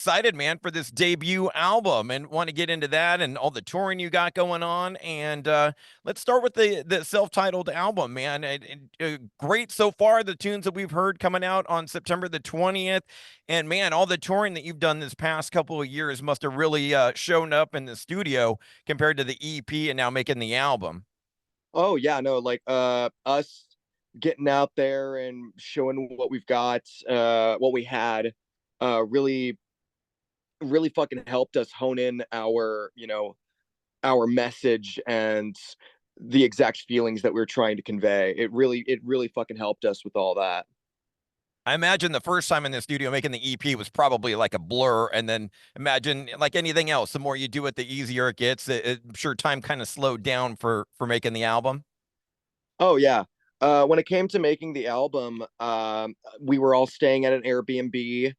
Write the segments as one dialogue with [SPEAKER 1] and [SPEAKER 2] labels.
[SPEAKER 1] Excited, man, for this debut album and want to get into that and all the touring you got going on. And let's start with the self-titled album, man. Great so far, the tunes that we've heard coming out on September the 20th. And man, all the touring that you've done this past couple of years must have really shown up in the studio compared to the EP and now making the album.
[SPEAKER 2] Oh yeah, no, like us getting out there and showing what we've got, what we had, really really fucking helped us hone in our message and the exact feelings that we are trying to convey. It really fucking helped us with all that.
[SPEAKER 1] I imagine the first time in the studio making the EP was probably like a blur, and then imagine like anything else, the more you do it, the easier it gets. I'm sure time kind of slowed down for making the album.
[SPEAKER 2] Oh yeah. When it came to making the album, we were all staying at an Airbnb.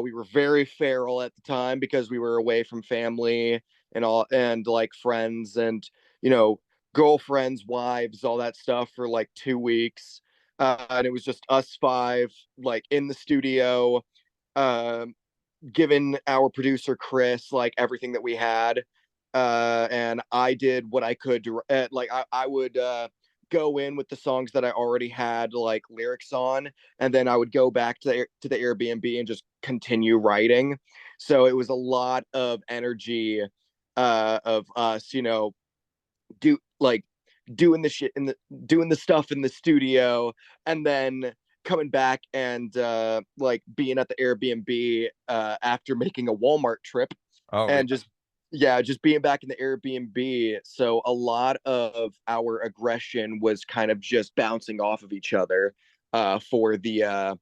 [SPEAKER 2] We were very feral at the time because we were away from family and all, and like friends and you know girlfriends, wives, all that stuff for like 2 weeks. And it was just us five, like in the studio, um, giving our producer Chris like everything that we had. And I did what I could to, I would go in with the songs that I already had like lyrics on, and then I would go back to the Airbnb and just continue writing. So it was a lot of energy, of us, do like doing the shit in the doing the stuff in the studio, and then coming back and like being at the Airbnb after making a Walmart trip,
[SPEAKER 1] Oh,
[SPEAKER 2] and
[SPEAKER 1] really?
[SPEAKER 2] just yeah, just being back in the Airbnb. So a lot of our aggression was kind of just bouncing off of each other for the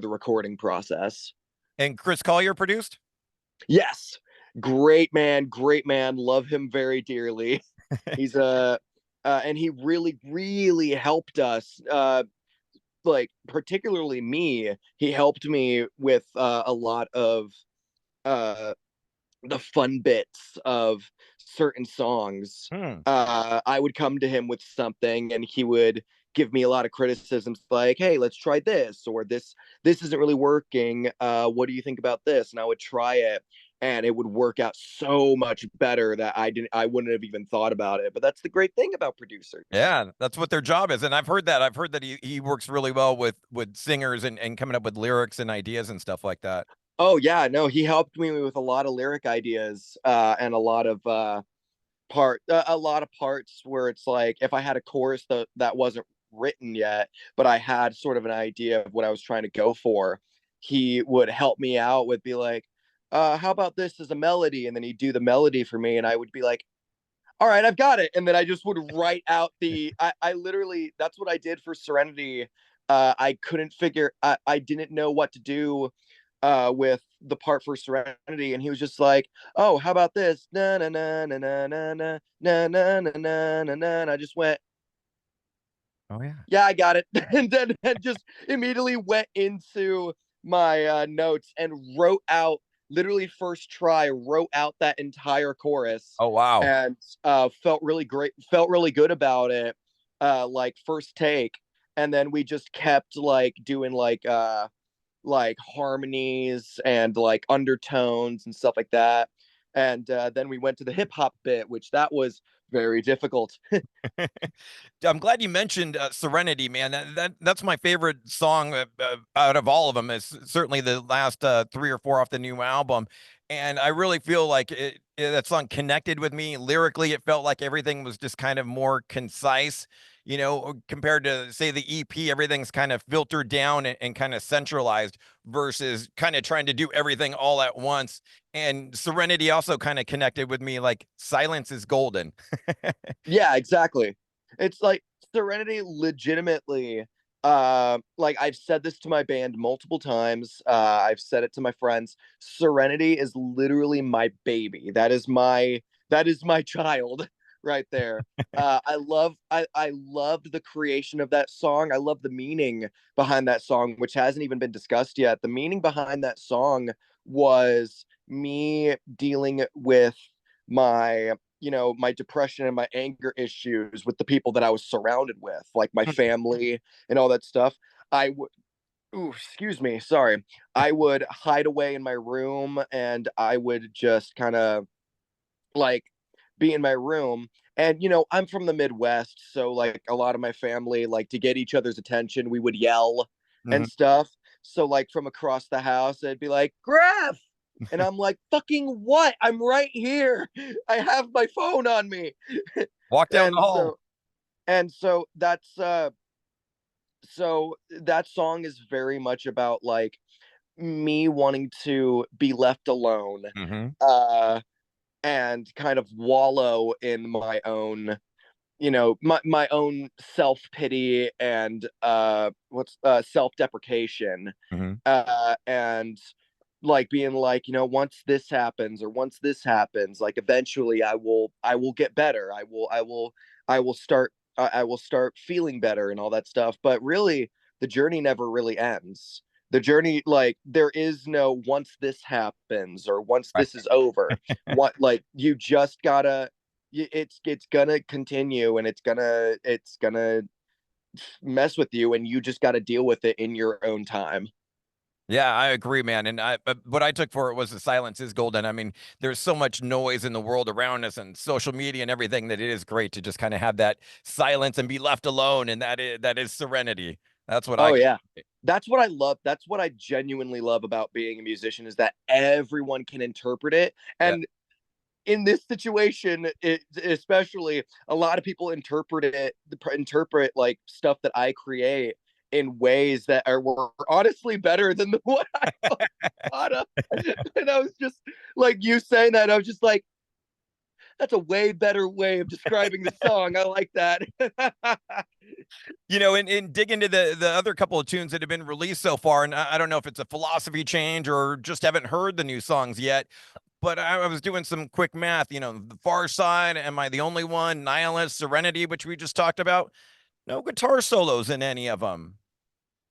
[SPEAKER 2] recording process.
[SPEAKER 1] And Chris Collier produced?
[SPEAKER 2] Yes, great man, love him very dearly. He's a And he really really helped us, like particularly me. He helped me with a lot of uh the fun bits of certain songs.
[SPEAKER 1] Hmm.
[SPEAKER 2] I would come to him with something, and he would give me a lot of criticisms, like, "Hey, let's try this," or "This isn't really working. What do you think about this?" And I would try it, and it would work out so much better that I wouldn't have even thought about it. But that's the great thing about producers.
[SPEAKER 1] Yeah, that's what their job is. And I've heard that. I've heard that he works really well with singers and coming up with lyrics and ideas and stuff like that.
[SPEAKER 2] Oh yeah, no, he helped me with a lot of lyric ideas, and a lot of parts where it's like if I had a chorus that wasn't written yet, but I had sort of an idea of what I was trying to go for, he would help me out with be like, how about this as a melody? And then he'd do the melody for me, and I would be like, all right, I've got it. And then I just would write out I literally, that's what I did for Serenity. I couldn't figure, I didn't know what to do with the part for Serenity, and he was just like, "Oh, how about this? Na na na na na na na na na na na na na." And I just went,
[SPEAKER 1] Oh yeah.
[SPEAKER 2] "Yeah, I got it," and then and just immediately went into my notes and wrote out, literally first try, wrote out that entire chorus,
[SPEAKER 1] Oh wow.
[SPEAKER 2] and felt really great, felt really good about it, like first take. And then we just kept like doing like harmonies and like undertones and stuff like that. And then we went to the hip hop bit, which that was very difficult.
[SPEAKER 1] I'm glad you mentioned Serenity, man. That's my favorite song out of all of them. Is certainly the last three or four off the new album, and I really feel like that song connected with me lyrically. It felt like everything was just kind of more concise, compared to say the EP. Everything's kind of filtered down and kind of centralized versus kind of trying to do everything all at once. And Serenity also kind of connected with me, like silence is golden.
[SPEAKER 2] Yeah, exactly. It's like Serenity legitimately, like I've said this to my band multiple times. I've said it to my friends. Serenity is literally my baby. That is my child right there. I loved the creation of that song. I love the meaning behind that song, which hasn't even been discussed yet. The meaning behind that song was me dealing with my my depression and my anger issues with the people that I was surrounded with, like my family and all that stuff. I would Ooh, excuse me, sorry. I would hide away in my room and I would just kind of like be in my room. And I'm from the Midwest, so like a lot of my family, like to get each other's attention, we would yell and
[SPEAKER 1] Mhm.
[SPEAKER 2] stuff. So like from across the house, it'd be like, Graf. And I'm like, fucking what? I'm right here. I have my phone on me.
[SPEAKER 1] Walk down the
[SPEAKER 2] And
[SPEAKER 1] hall.
[SPEAKER 2] so that song is very much about like me wanting to be left alone.
[SPEAKER 1] Hmm.
[SPEAKER 2] Uh and kind of wallow in my own my own self-pity and what's self-deprecation,
[SPEAKER 1] Hmm.
[SPEAKER 2] and like being like, once this happens or once this happens, like eventually I will get better. I will start feeling better and all that stuff. But really, the journey never really ends. The journey, like, there is no once this happens or once
[SPEAKER 1] Right.
[SPEAKER 2] this is over. What, like, you just gotta, it's gonna continue, and it's gonna mess with you, and you just gotta deal with it in your own time.
[SPEAKER 1] Yeah, I agree, man. And what I took for it was the silence is golden. I mean, there's so much noise in the world around us and social media and everything that it is great to just kind of have that silence and be left alone. And that is serenity. That's what I.
[SPEAKER 2] Oh yeah. That's what I love. That's what I genuinely love about being a musician, is that everyone can interpret it.
[SPEAKER 1] Yeah.
[SPEAKER 2] And in this situation, especially, a lot of people interpret like stuff that I create in ways that were honestly better than the one I thought of. And I was just like, you saying that, I was just like, that's a way better way of describing the song. I like that.
[SPEAKER 1] And dig into the other couple of tunes that have been released so far. And I don't know if it's a philosophy change or just haven't heard the new songs yet. But I was doing some quick math. The Far Side, Am I the Only One? Nihilist, Serenity, which we just talked about. No guitar solos in any of them.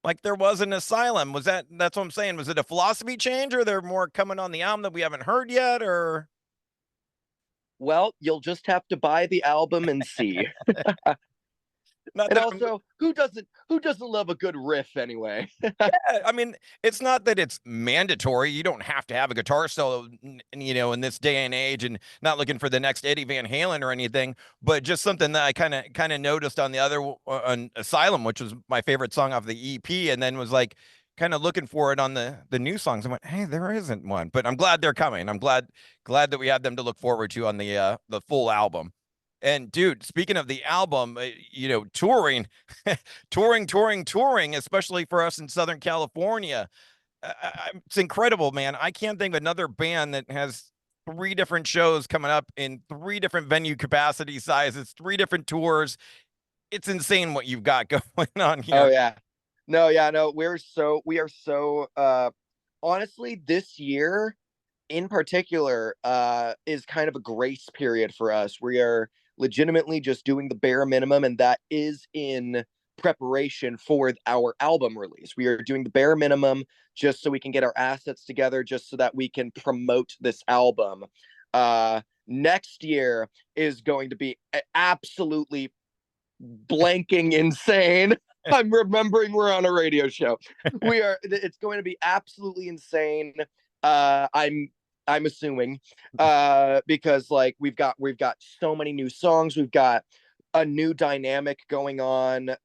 [SPEAKER 1] Like there was an Asylum. That's what I'm saying. Was it a philosophy change or they're more coming on the album that we haven't heard yet? Or
[SPEAKER 2] Well, you'll just have to buy the album and see.
[SPEAKER 1] not
[SPEAKER 2] And
[SPEAKER 1] that I'm.
[SPEAKER 2] also, who doesn't love a good riff anyway?
[SPEAKER 1] I mean, it's not that it's mandatory. You don't have to have a guitar solo, in this day and age, and not looking for the next Eddie Van Halen or anything, but just something that I kind of noticed on the other on Asylum, which was my favorite song off the EP, and then was like kind of looking for it on the new songs. I went, hey, there isn't one, but I'm glad they're coming. I'm glad that we have them to look forward to on the full album. And dude, speaking of the album, touring. Touring, especially for us in Southern California. It's incredible, man. I can't think of another band that has three different shows coming up in three different venue capacity sizes, three different tours. It's insane what you've got going on
[SPEAKER 2] Oh
[SPEAKER 1] here.
[SPEAKER 2] yeah. No, yeah, no, we are so honestly, this year in particular is kind of a grace period for us. We are legitimately just doing the bare minimum, and that is in preparation for our album release. We are doing the bare minimum just so we can get our assets together, just so that we can promote this album. Next year is going to be absolutely blanking insane. I'm remembering we're on a radio show. It's going to be absolutely insane. I'm assuming, because like we've got so many new songs. We've got a new dynamic going on.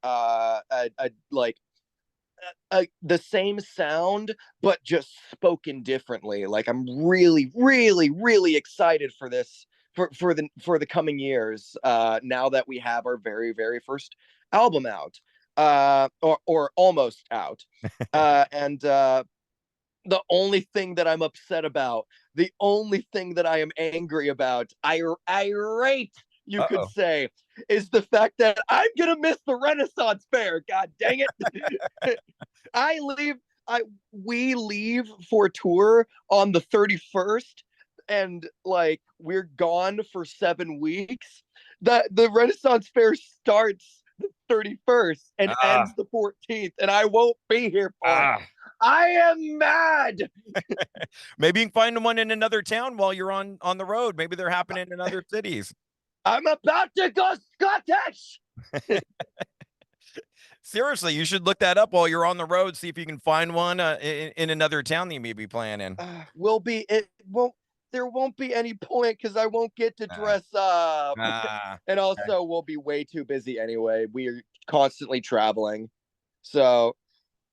[SPEAKER 2] Like the same sound, but just spoken differently. Like, I'm really, really, really excited for this, for the coming years. Now that we have our very, very first album out, or almost out, and the only thing that I'm upset about, the only thing that I am angry about, irate, you could
[SPEAKER 1] Uh-oh.
[SPEAKER 2] say, is the fact that I'm gonna miss the Renaissance Fair. God dang it! I leave. I We leave for tour on the 31st, and like we're gone for 7 weeks. The Renaissance Fair starts the 31st and
[SPEAKER 1] Ah,
[SPEAKER 2] ends the 14th, and I won't be here for it.
[SPEAKER 1] ah.
[SPEAKER 2] I am mad.
[SPEAKER 1] Maybe you can find one in another town while you're on the road. Maybe they're happening in other cities.
[SPEAKER 2] I'm about to go Scottish.
[SPEAKER 1] Seriously, you should look that up while you're on the road. See if you can find one in another town that you may be playing in.
[SPEAKER 2] Will be it won't there won't be any point because I won't get to
[SPEAKER 1] Ah,
[SPEAKER 2] dress up. And
[SPEAKER 1] okay.
[SPEAKER 2] also we'll be way too busy anyway. We are constantly traveling. So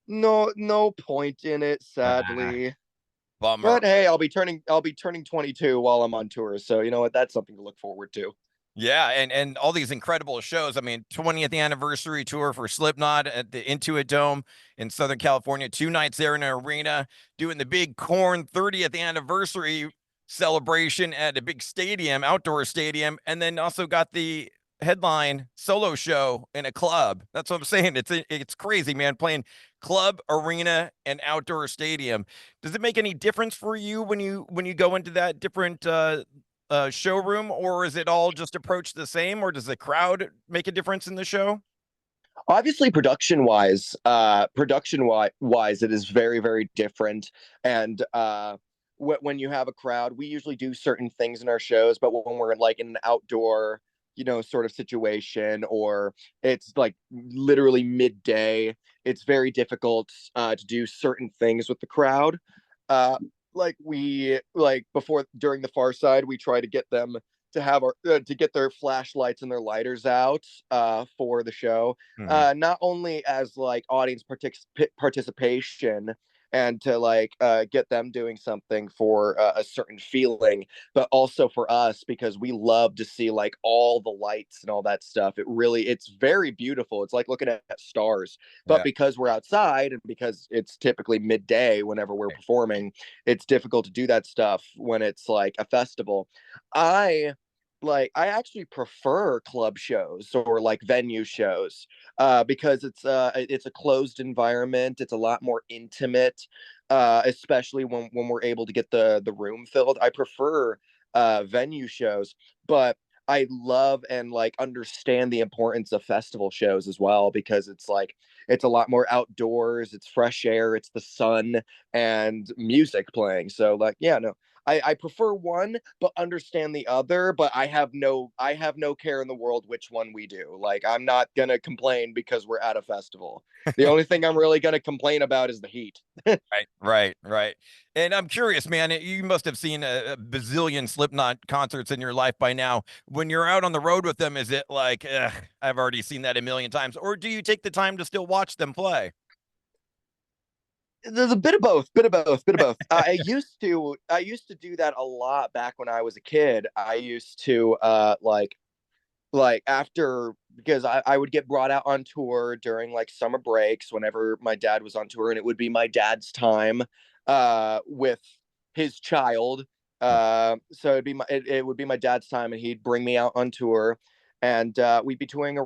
[SPEAKER 2] no point in it,
[SPEAKER 1] Ah,
[SPEAKER 2] sadly.
[SPEAKER 1] bummer.
[SPEAKER 2] But hey, I'll be turning 22 while I'm on tour. So you know what? That's something to look forward to.
[SPEAKER 1] Yeah, and all these incredible shows. I mean, 20th anniversary tour for Slipknot at the Intuit Dome in Southern California, 2 nights there in an arena, doing the big Corn 30th anniversary celebration at a big stadium, outdoor stadium, and then also got the headline solo show in a club. That's what I'm saying. It's crazy, man, playing club, arena, and outdoor stadium. Does it make any difference for you when you go into that different showroom, or is it all just approached the same, or does the crowd make a difference in the show?
[SPEAKER 2] Obviously, production wise, it is very different. And when you have a crowd, we usually do certain things in our shows, but when we're like in an outdoor, sort of situation, or it's like literally midday, it's very difficult to do certain things with the crowd. Uh, like we like before during the Far Side, we try to get them to get their flashlights and their lighters out for the show,
[SPEAKER 1] Mhm.
[SPEAKER 2] not only as like audience participation and to like get them doing something for a certain feeling, but also for us because we love to see like all the lights and all that stuff. It's very beautiful. It's like looking at stars. But
[SPEAKER 1] Yeah.
[SPEAKER 2] because we're outside and because it's typically midday whenever we're performing, it's difficult to do that stuff when it's like a festival. I I actually prefer club shows or like venue shows because it's a closed environment. It's a lot more intimate, especially when we're able to get the room filled. I prefer venue shows, but I love and like understand the importance of festival shows as well because it's a lot more outdoors. It's fresh air. It's the sun and music playing. So like yeah, no, I prefer one, but understand the other. But I have no care in the world which one we do. Like I'm not gonna complain because we're at a festival. The only thing I'm really gonna complain about is the heat.
[SPEAKER 1] Right. And I'm curious, man, you must have seen a bazillion Slipknot concerts in your life by now. When you're out on the road with them, is it like, "Ugh, I've already seen that a million times," or do you take the time to still watch them play?
[SPEAKER 2] There's a bit of both, bit of both. I used to do that a lot back when I was a kid. I used to after because I would get brought out on tour during like summer breaks whenever my dad was on tour, and it would be my dad's time with his child. So it would be my dad's time, and he'd bring me out on tour, and we'd be touring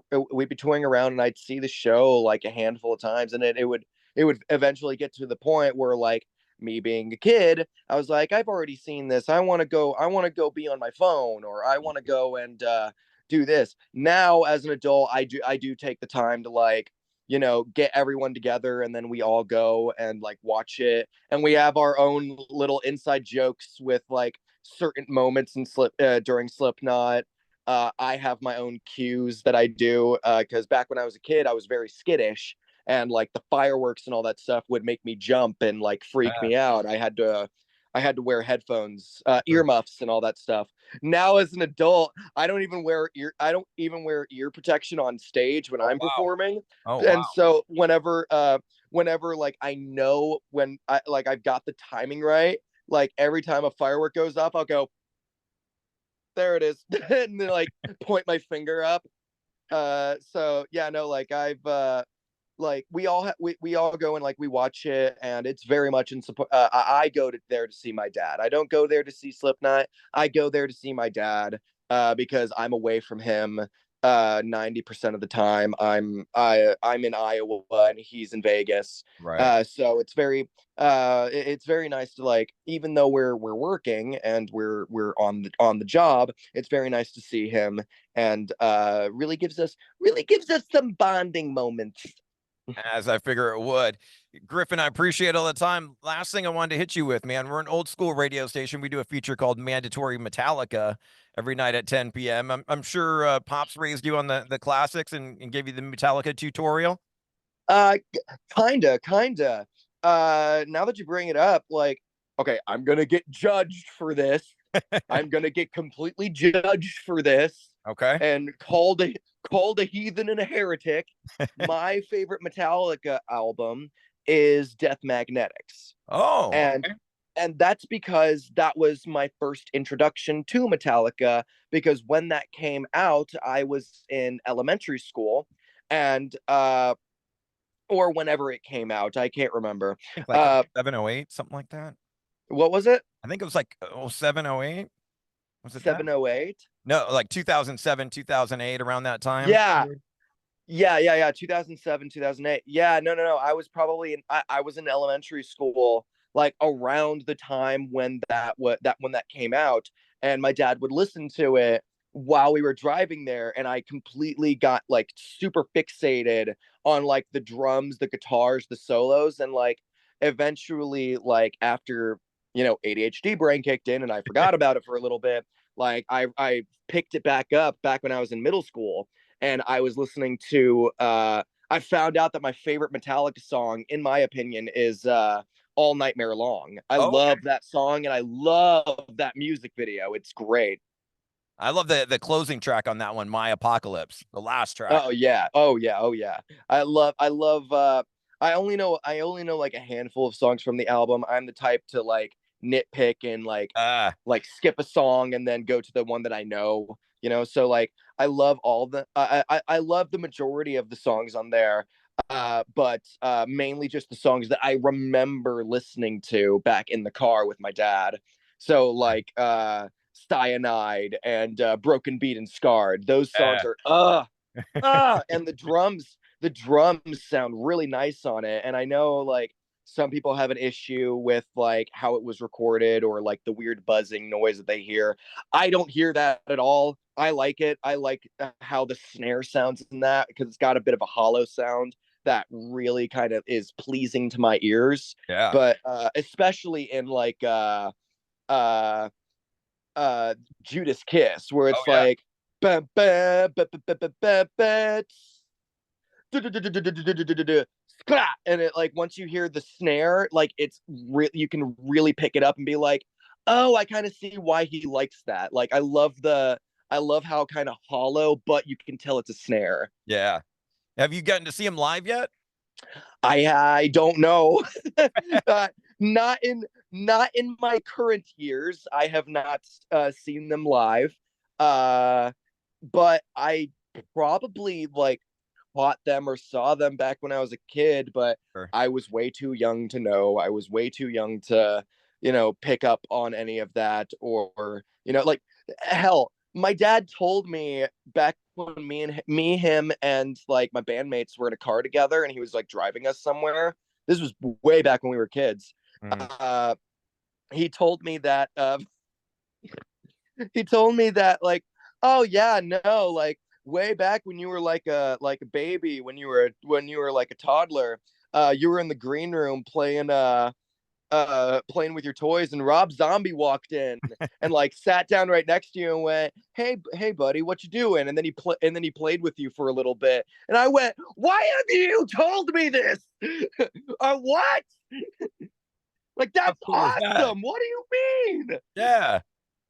[SPEAKER 2] around, and I'd see the show like a handful of times, and it would eventually get to the point where like me being a kid, I was like, I've already seen this. I want to go be on my phone, or I want to go and do this. Now as an adult, I do take the time to like get everyone together, and then we all go and like watch it, and we have our own little inside jokes with like certain moments in during Slipknot. I have my own cues that I do because back when I was a kid, I was very skittish, and like the fireworks and all that stuff would make me jump and like freak
[SPEAKER 1] Uh,
[SPEAKER 2] me out. I had to wear headphones, earmuffs, and all that stuff. Now, as an adult, I don't even wear ear protection on stage when
[SPEAKER 1] oh
[SPEAKER 2] I'm
[SPEAKER 1] wow.
[SPEAKER 2] performing.
[SPEAKER 1] Oh
[SPEAKER 2] And
[SPEAKER 1] wow.
[SPEAKER 2] so whenever like I know when I've got the timing right, like every time a firework goes up, I'll go, there it is, and then like point my finger up. So yeah, no, like we all go and like we watch it, and it's very much in support. I go there to see my dad. I don't go there to see Slipknot. I go there to see my dad because I'm away from him 90% of the time. I'm in Iowa and he's in Vegas.
[SPEAKER 1] Right.
[SPEAKER 2] So it's very nice to like, even though we're working and we're on the job, it's very nice to see him, and really gives us some bonding moments.
[SPEAKER 1] As I figure it would. Griffin, I appreciate all the time. Last thing I wanted to hit you with, man, we're an old school radio station. We do a feature called Mandatory Metallica every night at 10 p.m. I'm sure Pops raised you on the classics and gave you the Metallica tutorial.
[SPEAKER 2] Uh, kinda. Now that you bring it up, like, okay, I'm gonna get judged for this. I'm gonna get completely judged for this
[SPEAKER 1] Okay.
[SPEAKER 2] and called a heathen and a heretic. My favorite Metallica album is Death Magnetics.
[SPEAKER 1] Oh,
[SPEAKER 2] And
[SPEAKER 1] okay.
[SPEAKER 2] and that's because that was my first introduction to Metallica, because when that came out, I was in elementary school, and or whenever it came out, I can't remember.
[SPEAKER 1] I think like
[SPEAKER 2] Uh
[SPEAKER 1] 0708, something like that.
[SPEAKER 2] what was it?
[SPEAKER 1] I think it was like 0708. Was it that?
[SPEAKER 2] 708?
[SPEAKER 1] No, like 2007, 2008, around that time.
[SPEAKER 2] Yeah. Yeah. 2007, 2008. Yeah, no. I was probably I was in elementary school like around the time when that came out, and my dad would listen to it while we were driving there, and I completely got like super fixated on like the drums, the guitars, the solos, and like eventually, like after, ADHD brain kicked in and I forgot about it for a little bit, like I picked it back up back when I was in middle school, and I was listening to I found out that my favorite Metallica song, in my opinion, is All Nightmare Long. I
[SPEAKER 1] Oh,
[SPEAKER 2] love that song and I love that music video. It's great.
[SPEAKER 1] I love the closing track on that one, My Apocalypse, the last track.
[SPEAKER 2] Oh yeah. Oh yeah. I only know like a handful of songs from the album. I'm the type to like nitpick and
[SPEAKER 1] Ah,
[SPEAKER 2] like skip a song and then go to the one that I know, so like I love all the I love the majority of the songs on there. But mainly just the songs that I remember listening to back in the car with my dad. So like Cyanide and Broken Beat and Scarred. Those songs
[SPEAKER 1] yeah.
[SPEAKER 2] are and the drums sound really nice on it. And I know like some people have an issue with like how it was recorded or like the weird buzzing noise that they hear. I don't hear that at all. I like it. I like how the snare sounds in that, because it's got a bit of a hollow sound that really kind of is pleasing to my ears.
[SPEAKER 1] Yeah.
[SPEAKER 2] But especially in like uh uh Judas Kiss, where
[SPEAKER 1] Oh
[SPEAKER 2] it's
[SPEAKER 1] yeah.
[SPEAKER 2] like bam bam and it, like, once you hear the snare, like you can really pick it up and be like, oh, I kind of see why he likes that. Like I love how kind of hollow, but you can tell it's a snare.
[SPEAKER 1] Yeah. Have you gotten to see him live yet?
[SPEAKER 2] I don't know. uh, not in my current years. I have not seen them live. Uh, but I probably like caught them or saw them back when I was a kid, but
[SPEAKER 1] Sure.
[SPEAKER 2] I was way too young to know. I was way too young to, pick up on any of that, or, like, hell, my dad told me back when him, and like my bandmates were in a car together, and he was like driving us somewhere. This was way back when we were kids.
[SPEAKER 1] Mm.
[SPEAKER 2] Uh, he told me that like, oh yeah, no, like way back when you were like a baby, when you were like a toddler, you were in the green room playing with your toys, and Rob Zombie walked in and like sat down right next to you and went, hey buddy, what you doing? And then he played with you for a little bit, and I went, why have you told me this? What? Like,
[SPEAKER 1] How
[SPEAKER 2] that's
[SPEAKER 1] cool is that?
[SPEAKER 2] awesome. What do you mean?
[SPEAKER 1] Yeah.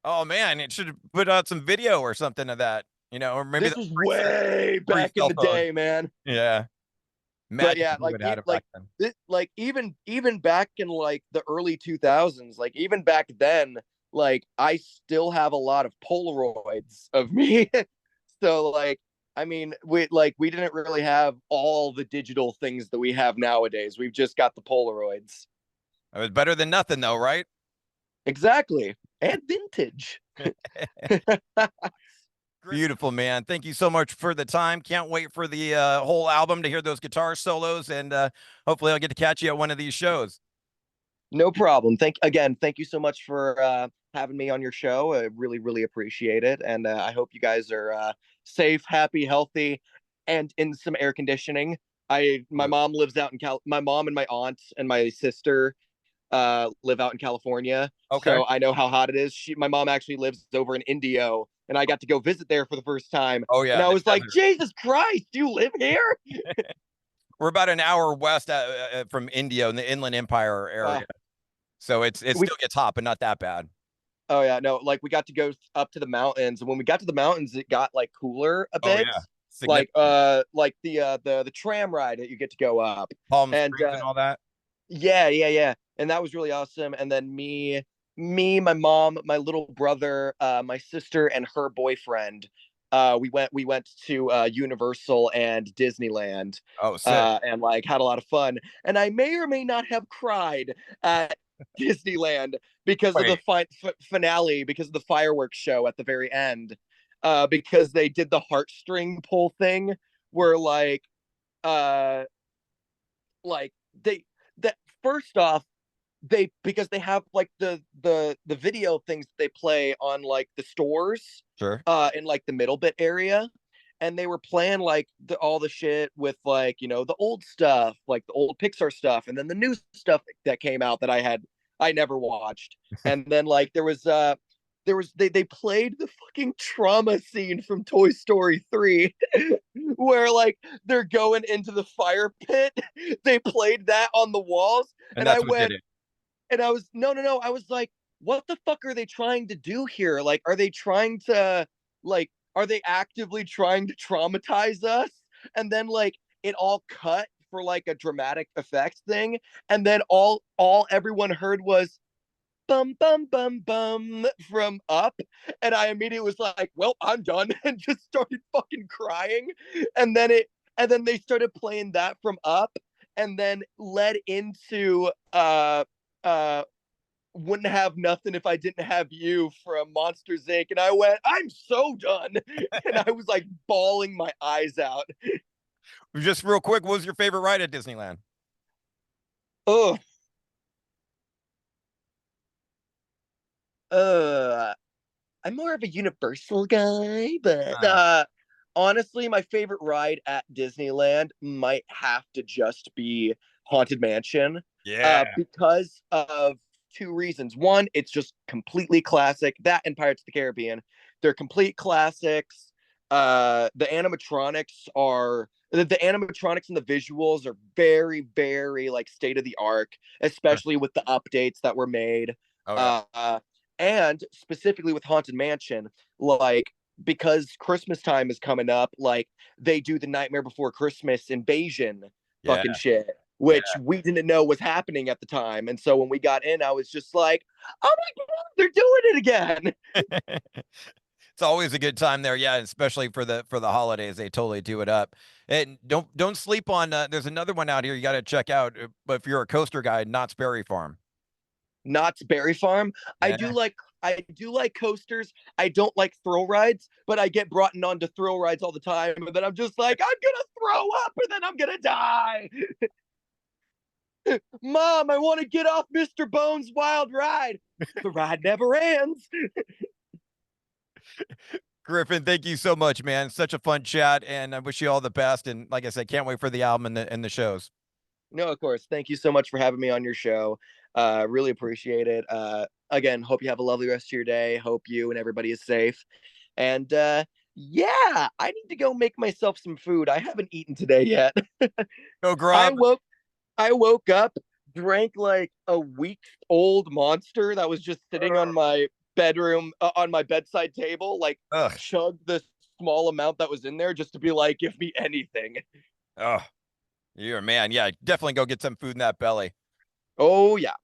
[SPEAKER 1] Oh man, it should have put out some video or something of that, or maybe
[SPEAKER 2] This
[SPEAKER 1] the
[SPEAKER 2] was way
[SPEAKER 1] pre
[SPEAKER 2] back in
[SPEAKER 1] cell
[SPEAKER 2] the
[SPEAKER 1] phone.
[SPEAKER 2] day, man.
[SPEAKER 1] Yeah.
[SPEAKER 2] But
[SPEAKER 1] Imagine
[SPEAKER 2] yeah,
[SPEAKER 1] if we
[SPEAKER 2] like
[SPEAKER 1] would have had it back
[SPEAKER 2] like
[SPEAKER 1] then.
[SPEAKER 2] this, like even back in like the early 2000s, like even back then, like I still have a lot of Polaroids of me. So like, I mean, we didn't really have all the digital things that we have nowadays. We've just got the Polaroids.
[SPEAKER 1] It was better than nothing though, right?
[SPEAKER 2] Exactly. And vintage.
[SPEAKER 1] Beautiful, man. Thank you so much for the time. Can't wait for the whole album to hear those guitar solos, and hopefully I'll get to catch you at one of these shows.
[SPEAKER 2] No problem. Thank you so much for having me on your show. I really, really appreciate it. And I hope you guys are safe, happy, healthy, and in some air conditioning. My mom lives out in my mom and my aunt and my sister live out in California,
[SPEAKER 1] Okay.
[SPEAKER 2] so I know how hot it is. My mom actually lives over in Indio, and I got to go visit there for the first time.
[SPEAKER 1] Oh
[SPEAKER 2] And
[SPEAKER 1] yeah,
[SPEAKER 2] I
[SPEAKER 1] the
[SPEAKER 2] was like,
[SPEAKER 1] desert.
[SPEAKER 2] Jesus Christ, do you live here?
[SPEAKER 1] We're about an hour west from India in the Inland Empire
[SPEAKER 2] Uh,
[SPEAKER 1] area, so it
[SPEAKER 2] we
[SPEAKER 1] still gets hot, but not that bad.
[SPEAKER 2] Oh yeah, no, like we got to go up to the mountains, and when we got to the mountains, it got like cooler a
[SPEAKER 1] Oh
[SPEAKER 2] bit.
[SPEAKER 1] yeah, significant.
[SPEAKER 2] Like the tram ride that you get to go up.
[SPEAKER 1] Palm
[SPEAKER 2] And
[SPEAKER 1] Springs and all that.
[SPEAKER 2] yeah. And that was really awesome. And then my mom, my little brother, my sister, and her boyfriend. We went to Universal and Disneyland,
[SPEAKER 1] Oh, sick.
[SPEAKER 2] and like had a lot of fun. And I may or may not have cried at Disneyland because of the
[SPEAKER 1] Wait,
[SPEAKER 2] finale, because of the fireworks show at the very end, because they did the heartstring pull thing where uh like they that first off, they because they have like the video things that they play on like the stores
[SPEAKER 1] sure.
[SPEAKER 2] in like the middle bit area, and they were playing like all the shit with like the old stuff, like the old Pixar stuff, and then the new stuff that came out that I never watched. And then like they played the fucking trauma scene from Toy Story 3 where like they're going into the fire pit. They played that on the walls,
[SPEAKER 1] And
[SPEAKER 2] and I
[SPEAKER 1] that's what did
[SPEAKER 2] went
[SPEAKER 1] it.
[SPEAKER 2] and I was no, I was like, what the fuck are they trying to do here? Like, are they actively trying to traumatize us? And then like it all cut for like a dramatic effect thing, and then all everyone heard was bum bum bum bum from Up, and I immediately was like, well, I'm done, and just started fucking crying. And then they started playing that from Up, and then led into uh wouldn't have nothing if I didn't have you from Monsters Inc. And I went, I'm so done. And I was like bawling my eyes out.
[SPEAKER 1] Just real quick, what was your favorite ride at Disneyland?
[SPEAKER 2] Oh, uh, I'm more of a Universal guy, but
[SPEAKER 1] Ah,
[SPEAKER 2] honestly, my favorite ride at Disneyland might have to just be Haunted Mansion,
[SPEAKER 1] yeah.
[SPEAKER 2] because of two reasons. One, it's just completely classic. That and Pirates of the Caribbean, they're complete classics. The animatronics and the visuals are very, very like state of the art, especially with the updates that were made.
[SPEAKER 1] Oh yeah.
[SPEAKER 2] Uh, and specifically with Haunted Mansion, like because Christmas time is coming up, like they do the Nightmare Before Christmas invasion
[SPEAKER 1] Yeah.
[SPEAKER 2] fucking shit,
[SPEAKER 1] Yeah.
[SPEAKER 2] which we didn't know was happening at the time. And so when we got in, I was just like, oh my God, they're doing it again.
[SPEAKER 1] It's always a good time there, yeah, especially for the holidays. They totally do it up. And don't sleep on. There's another one out here you got to check out. But if you're a coaster guy, Knott's Berry Farm.
[SPEAKER 2] Knott's Berry Farm. I
[SPEAKER 1] Yeah,
[SPEAKER 2] do like I do like coasters. I don't like thrill rides, but I get brought in onto thrill rides all the time. And then I'm just like, I'm gonna throw up and then I'm gonna die. Mom, I want to get off Mr. Bones' wild ride. The ride never ends.
[SPEAKER 1] Griffin, thank you so much, man. Such a fun chat, and I wish you all the best. And like I said, can't wait for the album and the shows.
[SPEAKER 2] No, of course. Thank you so much for having me on your show. Really appreciate it. Again, hope you have a lovely rest of your day. Hope you and everybody is safe. And yeah, I need to go make myself some food. I haven't eaten today yet.
[SPEAKER 1] Go
[SPEAKER 2] I
[SPEAKER 1] grub.
[SPEAKER 2] woke I woke up, drank like a week old monster that was just sitting on my bedroom on my bedside table, like
[SPEAKER 1] Ugh.
[SPEAKER 2] chugged the small amount that was in there just to be like, give me anything.
[SPEAKER 1] Oh, you're a man. Yeah, definitely go get some food in that belly.
[SPEAKER 2] Oh yeah.